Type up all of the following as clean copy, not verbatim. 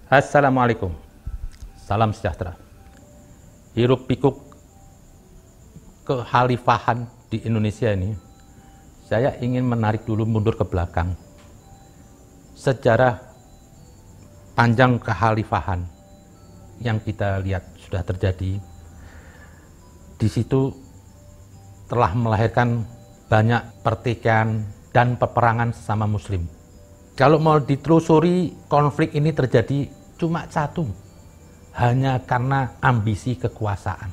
Assalamualaikum, salam sejahtera. Hiruk pikuk kekhalifahan di Indonesia ini, saya ingin menarik dulu mundur ke belakang. Sejarah panjang kekhalifahan yang kita lihat sudah terjadi, di situ telah melahirkan banyak pertikaian dan peperangan sesama muslim. Kalau mau ditelusuri, konflik ini terjadi cuma satu, hanya karena ambisi kekuasaan.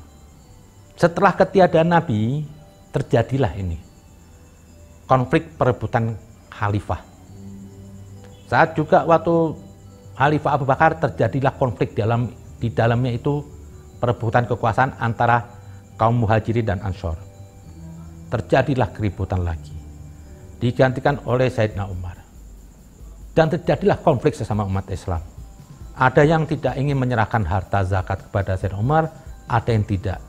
Setelah ketiadaan Nabi, terjadilah ini, konflik perebutan khalifah. Saat juga waktu Khalifah Abu Bakar terjadilah konflik di dalamnya itu perebutan kekuasaan antara kaum Muhajirin dan Ansor. Terjadilah keributan lagi, digantikan oleh Sayyidina Umar. Dan terjadilah konflik sesama umat Islam. Ada yang tidak ingin menyerahkan harta zakat kepada Sayyidina Umar, ada yang tidak.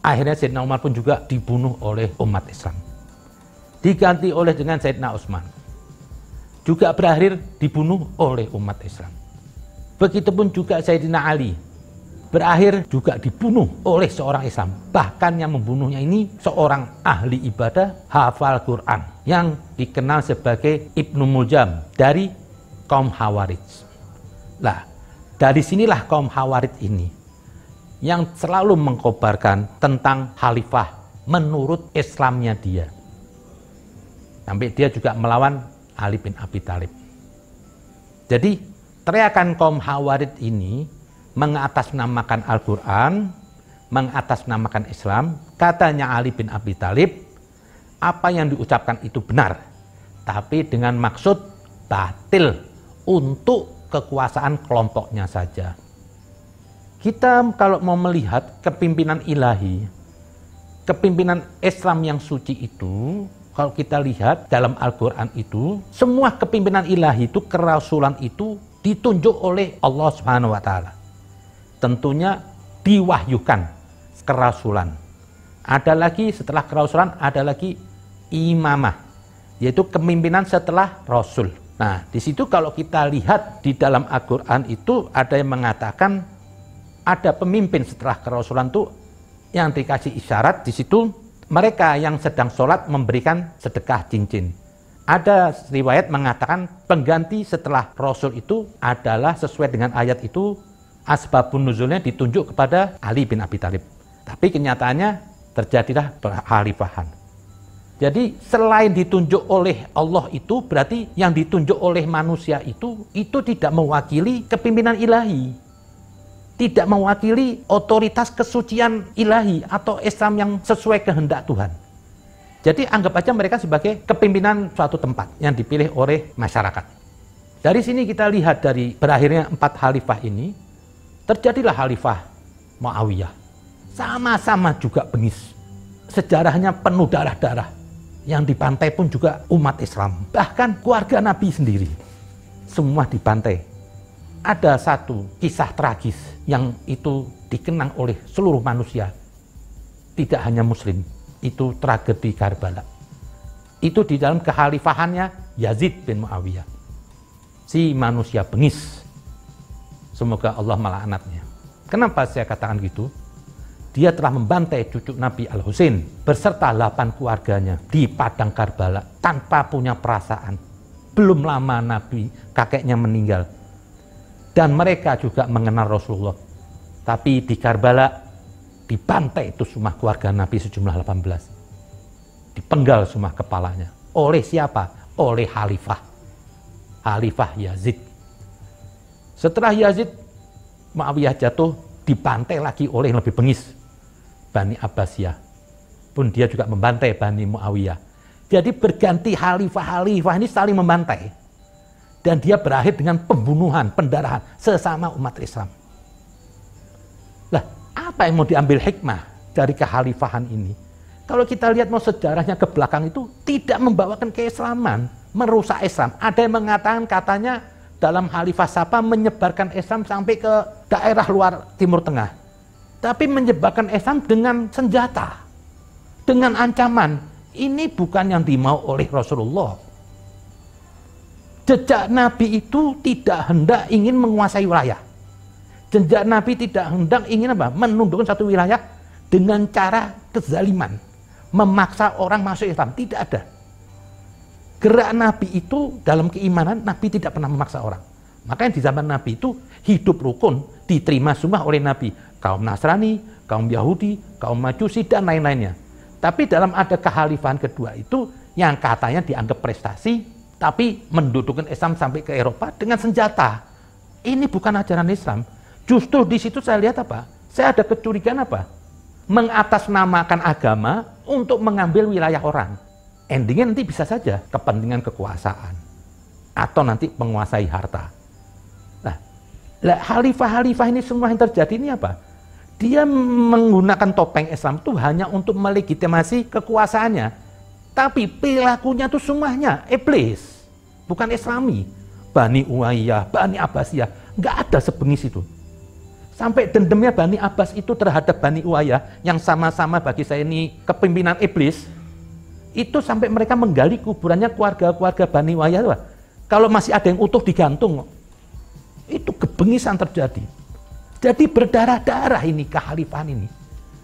Akhirnya Sayyidina Umar pun juga dibunuh oleh umat Islam. Diganti oleh dengan Sayyidina Utsman. Juga berakhir dibunuh oleh umat Islam. Begitupun juga Sayyidina Ali. Berakhir juga dibunuh oleh seorang Islam. Bahkan yang membunuhnya ini seorang ahli ibadah, hafal Quran, yang dikenal sebagai Ibnu Muljam dari kaum Khawarij. Nah, dari sinilah kaum Khawarij ini yang selalu mengkobarkan tentang khalifah menurut Islamnya dia. Sampai dia juga melawan Ali bin Abi Thalib. Jadi, teriakan kaum Khawarij ini mengatasnamakan Al-Quran, mengatasnamakan Islam. Katanya Ali bin Abi Thalib, apa yang diucapkan itu benar, tapi dengan maksud batil untuk kekuasaan kelompoknya saja. Kita kalau mau melihat kepimpinan ilahi, kepimpinan Islam yang suci itu, kalau kita lihat dalam Al-Quran itu, semua kepimpinan ilahi itu, kerasulan itu ditunjuk oleh Allah Subhanahu wa Ta'ala. Tentunya diwahyukan kerasulan. Ada lagi setelah kerasulan, ada lagi imamah, yaitu kepemimpinan setelah Rasul. Nah, di situ kalau kita lihat di dalam Al-Quran itu ada yang mengatakan ada pemimpin setelah kerasulan itu yang dikasih isyarat di situ mereka yang sedang sholat memberikan sedekah cincin. Ada riwayat mengatakan pengganti setelah Rasul itu adalah sesuai dengan ayat itu, asbabun nuzulnya ditunjuk kepada Ali bin Abi Thalib. Tapi kenyataannya terjadilah kekhalifahan. Jadi selain ditunjuk oleh Allah itu berarti yang ditunjuk oleh manusia itu tidak mewakili kepimpinan ilahi. Tidak mewakili otoritas kesucian ilahi atau Islam yang sesuai kehendak Tuhan. Jadi anggap aja mereka sebagai kepimpinan suatu tempat yang dipilih oleh masyarakat. Dari sini kita lihat dari berakhirnya 4 khalifah ini, terjadilah Khalifah Muawiyah. Sama-sama juga bengis. Sejarahnya penuh darah-darah. Yang dibantai pun juga umat Islam. Bahkan keluarga Nabi sendiri. Semua dibantai. Ada satu kisah tragis yang itu dikenang oleh seluruh manusia. Tidak hanya Muslim. Itu tragedi Karbala. Itu di dalam kekhalifahannya Yazid bin Muawiyah. Si manusia bengis. Semoga Allah melaknatnya. Kenapa saya katakan gitu? Dia telah membantai cucu Nabi Al-Husain beserta 8 keluarganya di padang Karbala tanpa punya perasaan. Belum lama Nabi kakeknya meninggal. Dan mereka juga mengenal Rasulullah. Tapi di Karbala dibantai itu semua keluarga Nabi sejumlah 18. Dipenggal semua kepalanya. Oleh siapa? Oleh Khalifah. Khalifah Yazid. Setelah Yazid, Muawiyah jatuh, dibantai lagi oleh yang lebih bengis. Bani Abbasiyah. Pun dia juga membantai Bani Muawiyah. Jadi berganti khalifah-khalifah ini saling membantai. Dan dia berakhir dengan pembunuhan, pendarahan sesama umat Islam. Lah, apa yang mau diambil hikmah dari kekhalifahan ini? Kalau kita lihat mau sejarahnya ke belakang itu tidak membawakan keislaman, merusak Islam. Ada yang mengatakan katanya dalam Khalifah Sapa menyebarkan Islam sampai ke daerah luar Timur Tengah. Tapi menyebarkan Islam dengan senjata, dengan ancaman. Ini bukan yang dimau oleh Rasulullah. Jejak Nabi itu tidak hendak ingin menguasai wilayah. Jejak Nabi tidak hendak ingin apa? Menundukkan satu wilayah dengan cara kezaliman, memaksa orang masuk Islam. Tidak ada. Gerak Nabi itu dalam keimanan, Nabi tidak pernah memaksa orang. Makanya di zaman Nabi itu hidup rukun, diterima semua oleh Nabi. Kaum Nasrani, kaum Yahudi, kaum Majusi, dan lain-lainnya. Tapi dalam ada kekhalifahan kedua itu, yang katanya dianggap prestasi, tapi mendudukkan Islam sampai ke Eropa dengan senjata. Ini bukan ajaran Islam. Justru di situ saya lihat apa? Saya ada kecurigaan apa? Mengatasnamakan agama untuk mengambil wilayah orang. Endingnya nanti bisa saja kepentingan kekuasaan. Atau nanti menguasai harta. Nah, khalifah-khalifah ini semua yang terjadi ini apa? Dia menggunakan topeng Islam itu hanya untuk melegitimasi kekuasaannya. Tapi perilakunya itu semuanya iblis. Bukan Islami. Bani Umayyah, Bani Abbasiyah. Nggak ada sebengis itu. Sampai dendamnya Bani Abbas itu terhadap Bani Umayyah yang sama-sama bagi saya ini kepimpinan iblis, itu sampai mereka menggali kuburannya keluarga-keluarga Bani Umayyah. Kalau masih ada yang utuh digantung, itu kebengisan terjadi. Jadi berdarah-darah ini kekhalifahan ini.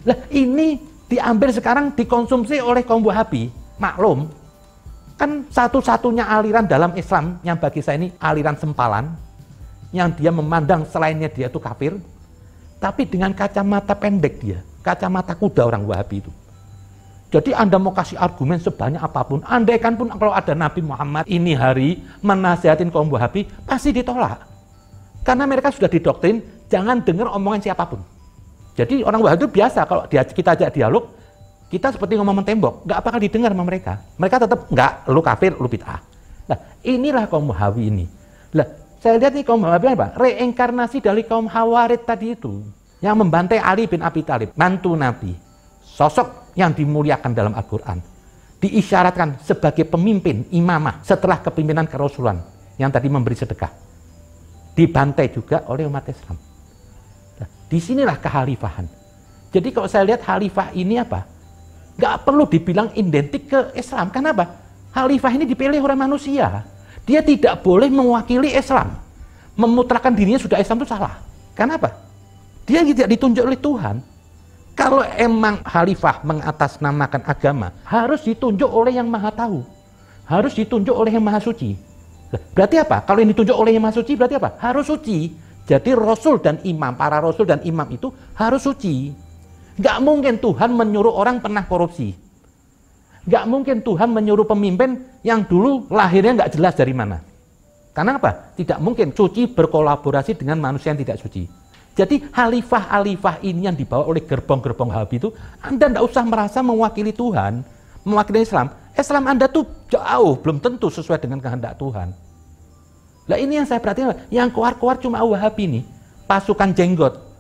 Lah ini diambil sekarang dikonsumsi oleh kaum Wahabi. Maklum, kan satu-satunya aliran dalam Islam yang bagi saya ini aliran sempalan, yang dia memandang selainnya dia itu kafir. Tapi dengan kacamata pendek dia, kacamata kuda orang Wahabi itu. Jadi Anda mau kasih argumen sebanyak apapun, andaikan pun kalau ada Nabi Muhammad ini hari menasihatin kaum Wahabi, pasti ditolak. Karena mereka sudah didoktrin, jangan dengar omongan siapapun. Jadi orang Wahabi itu biasa, kalau kita ajak dialog, kita seperti ngomong tembok, nggak bakal didengar sama mereka. Mereka tetap, nggak, lu kafir, lu bid'ah. Nah, inilah kaum Wahabi ini. Lah, saya lihat nih kaum Wahabi apa? Reinkarnasi dari kaum Khawarij tadi itu. Yang membantai Ali bin Abi Thalib, mantu Nabi. Sosok yang dimuliakan dalam Al-Quran. Diisyaratkan sebagai pemimpin imamah setelah kepimpinan kerasulan. Yang tadi memberi sedekah. Dibantai juga oleh umat Islam. Nah, disinilah kekhalifahan. Jadi kalau saya lihat khalifah ini apa? Nggak perlu dibilang identik ke Islam. Kenapa? Khalifah ini dipilih orang manusia. Dia tidak boleh mewakili Islam. Memutrakan dirinya sudah Islam itu salah. Kenapa? Dia tidak ditunjuk oleh Tuhan. Kalau emang khalifah mengatasnamakan agama, harus ditunjuk oleh yang maha tahu. Harus ditunjuk oleh yang maha suci. Berarti apa? Kalau yang ditunjuk oleh yang maha suci, berarti apa? Harus suci. Jadi Rasul dan Imam, para Rasul dan Imam itu harus suci. Nggak mungkin Tuhan menyuruh orang pernah korupsi. Nggak mungkin Tuhan menyuruh pemimpin yang dulu lahirnya nggak jelas dari mana. Karena apa? Tidak mungkin suci berkolaborasi dengan manusia yang tidak suci. Jadi khalifah-khalifah ini yang dibawa oleh gerbong-gerbong Wahabi itu, Anda tidak usah merasa mewakili Tuhan, mewakili Islam. Islam Anda tuh jauh, belum tentu sesuai dengan kehendak Tuhan. Nah ini yang saya perhatikan, yang keluar-keluar cuma Wahabi nih, pasukan jenggot.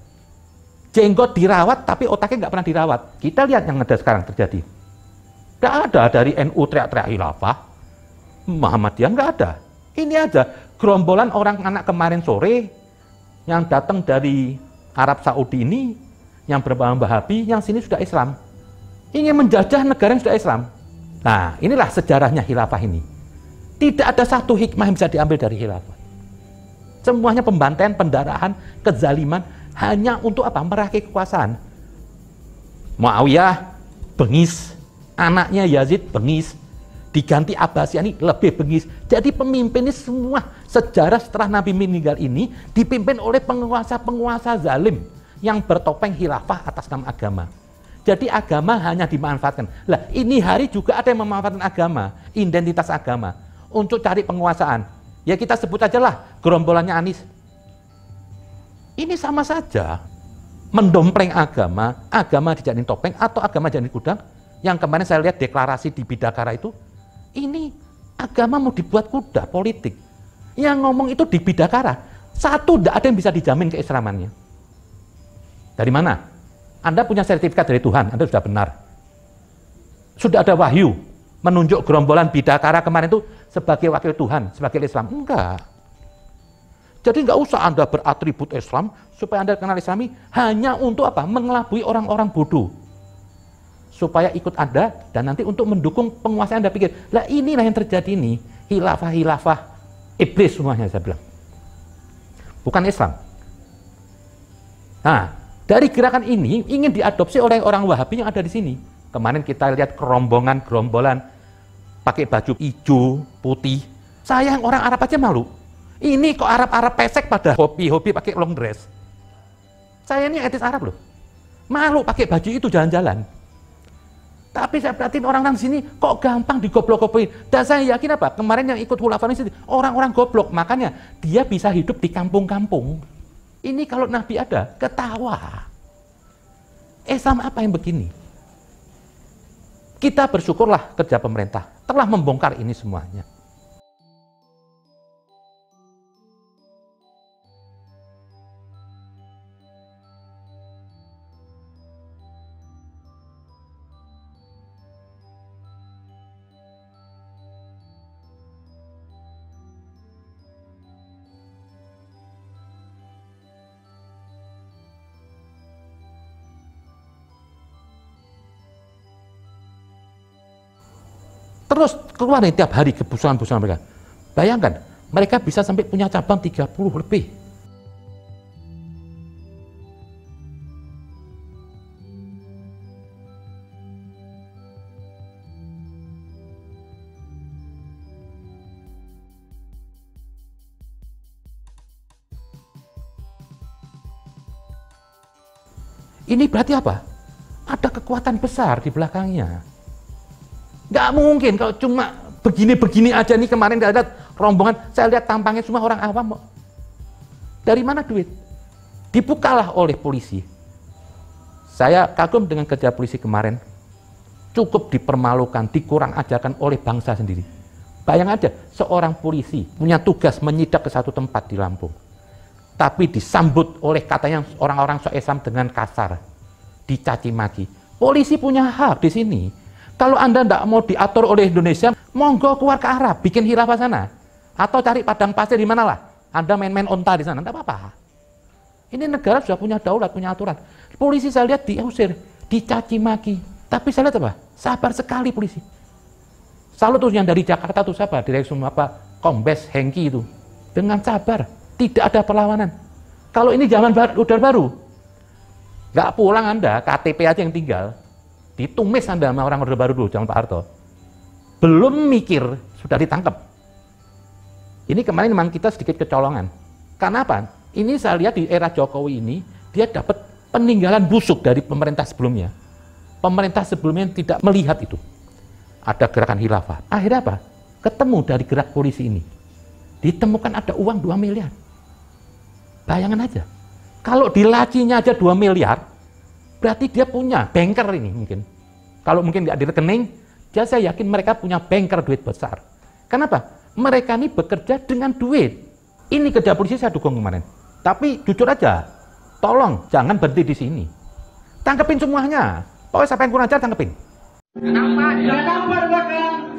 Jenggot dirawat, tapi otaknya nggak pernah dirawat. Kita lihat yang ada sekarang terjadi. Nggak ada dari NU teriak-teriak khilafah, Muhammadiyah nggak ada. Ini aja, gerombolan orang anak kemarin sore, yang datang dari Arab Saudi ini, yang berbau Wahabi, yang sini sudah Islam. Ingin menjajah negara yang sudah Islam. Nah, inilah sejarahnya khilafah ini. Tidak ada satu hikmah yang bisa diambil dari khilafah. Semuanya pembantaian, pendarahan, kezaliman, hanya untuk apa? Meraih kekuasaan. Muawiyah, bengis. Anaknya Yazid, bengis. Diganti Abbasiyah ini lebih bengis. Jadi pemimpin ini semua sejarah setelah Nabi meninggal ini dipimpin oleh penguasa-penguasa zalim yang bertopeng khilafah atas nama agama. Jadi agama hanya dimanfaatkan. Lah ini hari juga ada yang memanfaatkan agama, identitas agama untuk cari penguasaan. Ya kita sebut aja lah gerombolannya Anies. Ini sama saja mendompleng agama, agama dijadiin topeng atau agama dijadiin kudang. Yang kemarin saya lihat deklarasi di Bidakara itu, ini agama mau dibuat kuda politik. Yang ngomong itu di Bidakara. Satu, tidak ada yang bisa dijamin keislamannya. Dari mana? Anda punya sertifikat dari Tuhan, Anda sudah benar. Sudah ada wahyu menunjuk gerombolan Bidakara kemarin itu sebagai wakil Tuhan, sebagai Islam. Enggak. Jadi nggak usah Anda beratribut Islam supaya Anda kenal Islami hanya untuk apa? Mengelabui orang-orang bodoh. Supaya ikut Anda dan nanti untuk mendukung penguasa Anda pikir. Lah inilah yang terjadi nih, khilafah-khilafah iblis semuanya, saya bilang. Bukan Islam. Nah, dari gerakan ini ingin diadopsi oleh orang Wahabi yang ada di sini. Kemarin kita lihat gerombolan pakai baju hijau, putih. Saya yang orang Arab aja malu. Ini kok Arab-Arab pesek pada hobi pakai long dress. Saya ini etis Arab loh. Malu pakai baju itu jalan-jalan. Tapi saya perhatiin orang-orang di sini kok gampang digoblok-goblokin. Dan saya yakin apa? Kemarin yang ikut khulafah ini orang-orang goblok. Makanya dia bisa hidup di kampung-kampung. Ini kalau Nabi ada, ketawa. Islam apa yang begini? Kita bersyukurlah kerja pemerintah telah membongkar ini semuanya. Terus keluar nih tiap hari kebusuhan-kebusuhan mereka. Bayangkan, mereka bisa sampai punya cabang 30 lebih. Ini berarti apa? Ada kekuatan besar di belakangnya. Nggak mungkin kalau cuma begini-begini aja nih. Kemarin saya lihat rombongan, saya lihat tampangnya semua orang awam. Dari mana duit? Dibukalah oleh polisi. Saya kagum dengan kerja polisi kemarin. Cukup dipermalukan, dikurang ajarkan oleh bangsa sendiri. Bayang aja, seorang polisi punya tugas menyidak ke satu tempat di Lampung. Tapi disambut oleh katanya orang-orang sok Islam dengan kasar. Dicaci maki. Polisi punya hak di sini. Kalau Anda tidak mau diatur oleh Indonesia, monggo keluar ke Arab, bikin khilafah sana. Atau cari padang pasir di mana lah. Anda main-main onta di sana, tidak apa-apa. Ini negara sudah punya daulat, punya aturan. Polisi saya lihat diusir, dicaci maki. Tapi saya lihat apa? Sabar sekali polisi. Salut tuh yang dari Jakarta tuh sabar, direksi apa? Kombes Hengki itu. Dengan sabar, tidak ada perlawanan. Kalau ini zaman baru, nggak pulang Anda, KTP aja yang tinggal. Ditumis Anda sama orang Orde Baru dulu, zaman Pak Harto. Belum mikir, sudah ditangkap. Ini kemarin memang kita sedikit kecolongan. Karena apa? Ini saya lihat di era Jokowi ini, dia dapat peninggalan busuk dari pemerintah sebelumnya. Pemerintah sebelumnya tidak melihat itu. Ada gerakan khilafah. Akhirnya apa? Ketemu dari gerak polisi ini. Ditemukan ada uang 2 miliar. Bayangan aja. Kalau di lacinya aja 2 miliar, berarti dia punya banker ini mungkin. Kalau mungkin nggak di rekening, saya yakin mereka punya banker duit besar. Kenapa? Mereka ini bekerja dengan duit. Ini kerja polisi saya dukung kemarin. Tapi jujur aja, tolong jangan berhenti di sini. Tangkepin semuanya. Pokoknya siapa yang kurang ajar tangkepin.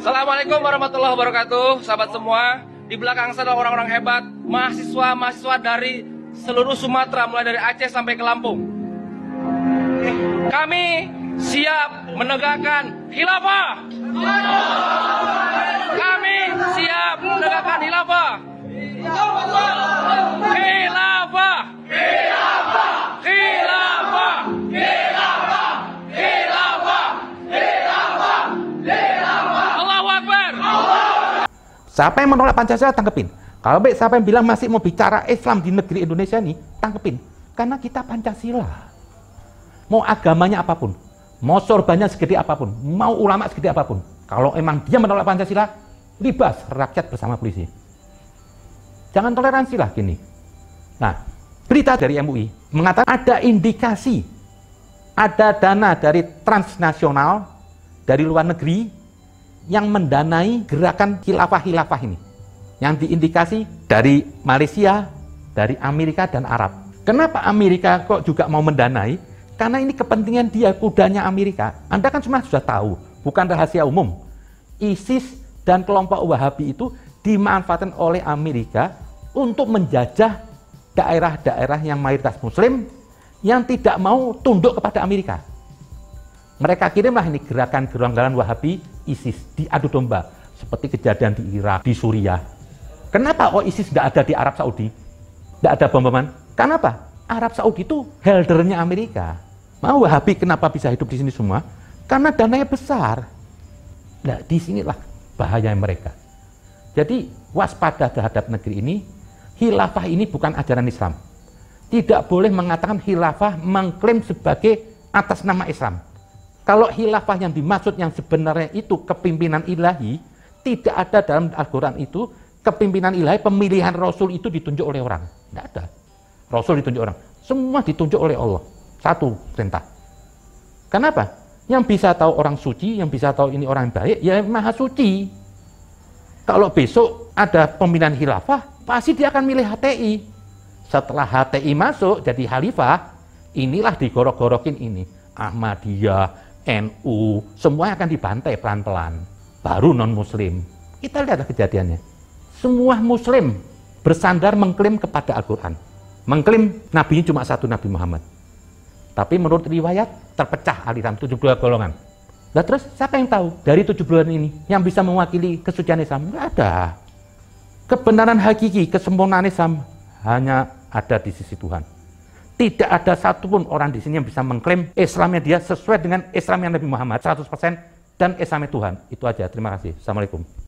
Assalamualaikum warahmatullahi wabarakatuh, sahabat semua. Di belakang saya adalah orang-orang hebat, mahasiswa dari seluruh Sumatera, mulai dari Aceh sampai ke Lampung. Kami siap menegakkan khilafah. Kami siap menegakkan khilafah. Khilafah. Khilafah. Khilafah. Khilafah. Khilafah. Khilafah. Khilafah. Allahu Akbar. Siapa yang menolak Pancasila tangkepin. Kalau siapa yang bilang masih mau bicara Islam di negeri Indonesia ini, tangkepin. Karena kita Pancasila. Mau agamanya apapun, mau sorbannya segede apapun, mau ulama segede apapun. Kalau emang dia menolak Pancasila, libas rakyat bersama polisi. Jangan toleransi lah gini. Nah, berita dari MUI mengatakan ada indikasi, ada dana dari transnasional, dari luar negeri, yang mendanai gerakan khilafah-khilafah ini. Yang diindikasi dari Malaysia, dari Amerika dan Arab. Kenapa Amerika kok juga mau mendanai? Karena ini kepentingan dia, kudanya Amerika. Anda kan semua sudah tahu, bukan rahasia umum. ISIS dan kelompok Wahabi itu dimanfaatkan oleh Amerika untuk menjajah daerah-daerah yang mayoritas Muslim yang tidak mau tunduk kepada Amerika. Mereka kirimlah ini gerakan Wahabi ISIS diadu domba. Seperti kejadian di Irak, di Suriah. Kenapa ISIS tidak ada di Arab Saudi? Tidak ada bom-boman? Kenapa? Arab Saudi itu heldernya Amerika. Mau Wahabi kenapa bisa hidup di sini semua? Karena dananya besar. Nah, disinilah bahaya mereka. Jadi waspada terhadap negeri ini. Khilafah ini bukan ajaran Islam. Tidak boleh mengatakan khilafah mengklaim sebagai atas nama Islam. Kalau khilafah yang dimaksud yang sebenarnya itu kepimpinan ilahi, tidak ada dalam Al-Quran itu kepimpinan ilahi, pemilihan Rasul itu ditunjuk oleh orang. Tidak ada. Rasul ditunjuk orang. Semua ditunjuk oleh Allah. Satu perintah. Kenapa? Yang bisa tahu orang suci, yang bisa tahu ini orang baik, ya Maha Suci. Kalau besok ada pemilihan khilafah, pasti dia akan milih HTI. Setelah HTI masuk jadi khalifah, inilah digorok-gorokin ini. Ahmadiyah, NU, semua akan dibantai pelan-pelan. Baru non-muslim. Kita lihat kejadiannya. Semua muslim bersandar mengklaim kepada Al-Quran. Mengklaim nabinya cuma satu, Nabi Muhammad. Tapi menurut riwayat terpecah aliran 72 golongan. Nah terus siapa yang tahu dari 72 ini yang bisa mewakili kesucian Islam? Nggak ada. Kebenaran hakiki, kesempurnaan Islam hanya ada di sisi Tuhan. Tidak ada satupun orang di sini yang bisa mengklaim Islamnya dia sesuai dengan Islamnya Nabi Muhammad 100% dan Islamnya Tuhan. Itu aja. Terima kasih. Assalamualaikum.